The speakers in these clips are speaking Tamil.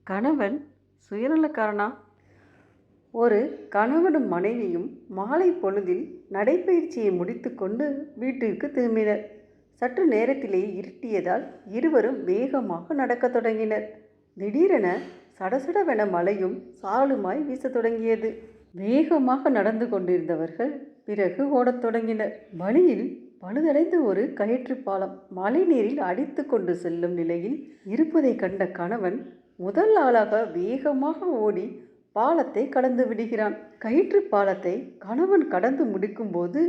கணவன் சுயநலக்காரனா? ஒரு கணவனும் மனைவியும் மாலை பொழுதில் நடைப்பயிற்சியை முடித்துக்கொண்டு வீட்டிற்கு திரும்பினர். சற்று நேரத்திலேயே இருட்டியதால் இருவரும் வேகமாக நடக்கத் தொடங்கினர். திடீரென சடசடவென மழையும் சாரலுமாய் வீசத் தொடங்கியது. வேகமாக நடந்து கொண்டிருந்தவர்கள் பிறகு ஓடத் தொடங்கினர். வழியில் பழுதடைந்த ஒரு கயிற்று பாலம் மழை நீரில் அடித்து கொண்டு செல்லும் நிலையில் இருப்பதை கண்ட கணவன் முதல் ஆளாக வேகமாக ஓடி பாலத்தை கடந்து விடுகிறான். கயிற்று பாலத்தை கணவன் கடந்து முடிக்கும்போது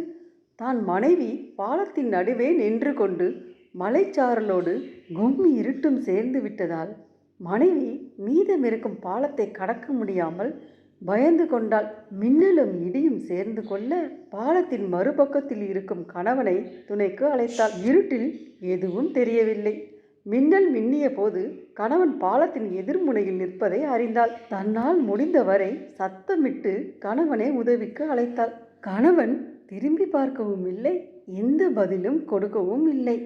தான் மனைவி பாலத்தின் நடுவே நின்று கொண்டு மலைச்சாரலோடு இருட்டும் சேர்ந்து விட்டதால் மனைவி மீதமிருக்கும் பாலத்தை கடக்க முடியாமல் பயந்து கொண்டாள். மின்னலும் இடியும் சேர்ந்து கொள்ள பாலத்தின் மறுபக்கத்தில் இருக்கும் கணவனை துணைக்கு அழைத்தாள். இருட்டில் எதுவும் தெரியவில்லை. மின்னல் மின்னிய போது கணவன் பாலத்தின் எதிர்முனையில் நிற்பதை அறிந்தாள். தன்னால் முடிந்தவரை சத்தமிட்டு கணவனை உதவிக்கு அழைத்தாள். கணவன் திரும்பி பார்க்கவும் இல்லை, எந்த பதிலும் கொடுக்கவும் இல்லை.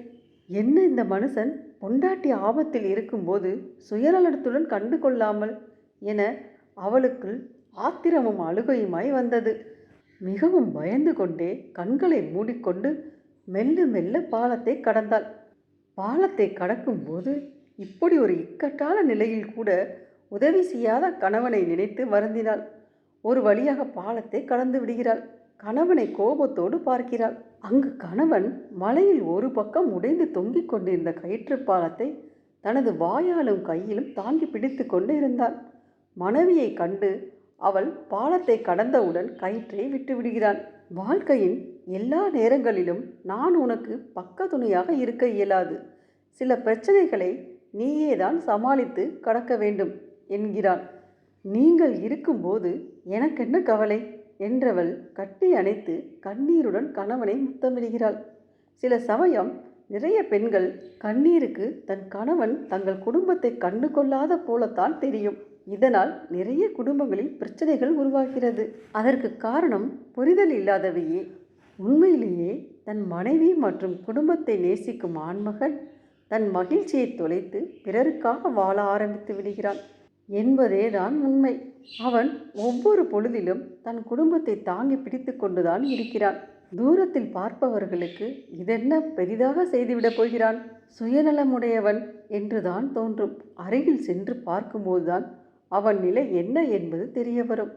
என்ன இந்த மனுஷன் பொண்டாட்டி ஆபத்தில் இருக்கும்போது சுயநலத்துடன் கண்டு கொள்ளாமல் என அவளுக்குள் ஆத்திரமும் அழுகையுமாய் வந்தது. மிகவும் பயந்து கொண்டே கண்களை மூடிக்கொண்டு மெல்ல மெல்ல பாலத்தை கடந்தாள். பாலத்தை கடக்கும்போது இப்படி ஒரு இக்கட்டான நிலையில் கூட உதவி செய்யாத கணவனை நினைத்து வருந்தினாள். ஒரு வழியாக பாலத்தை கடந்து விடுகிறாள். கணவனை கோபத்தோடு பார்க்கிறாள். அங்கு கணவன் மலையில் ஒரு பக்கம் உடைந்து தொங்கிக் கொண்டிருந்த கயிற்று பாலத்தை தனது வாயாலும் கையிலும் தாங்கி பிடித்து கொண்டு இருந்தான். மனைவியை கண்டு அவள் பாலத்தை கடந்தவுடன் கயிற்றை விட்டு விடுகிறான். வாழ்க்கையின் எல்லா நேரங்களிலும் நான் உனக்கு பக்க துணையாக இருக்க இயலாது. சில பிரச்சனைகளை நீயேதான் சமாளித்து கடக்க வேண்டும் என்கிறான். நீங்கள் இருக்கும்போது எனக்கென்ன கவலை என்றவள் கட்டி அணைத்து கண்ணீருடன் கணவனை முத்தமிடுகிறாள். சில சமயம் நிறைய பெண்கள் கண்ணீருக்கு தன் கணவன் தங்கள் குடும்பத்தை கண்டு கொள்ளாத போலத்தான் தெரியும். இதனால் நிறைய குடும்பங்களில் பிரச்சனைகள் உருவாகிறது. அதற்கு காரணம் புரிதல் இல்லாதவையே. உண்மையிலேயே தன் மனைவி மற்றும் குடும்பத்தை நேசிக்கும் ஆண்மகன் தன் மகிழ்ச்சியை தொலைத்து பிறருக்காக வாழ ஆரம்பித்து விடுகிறான் என்பதேதான் உண்மை. அவன் ஒவ்வொரு பொழுதிலும் தன் குடும்பத்தை தாங்கி பிடித்து கொண்டுதான் இருக்கிறான். தூரத்தில் பார்ப்பவர்களுக்கு இதென்ன பெரிதாக செய்துவிடப் போகிறான், சுயநலமுடையவன் என்றுதான் தோன்றும். அருகில் சென்று பார்க்கும்போதுதான் அவன் நிலை என்ன என்பது தெரிய வரும்.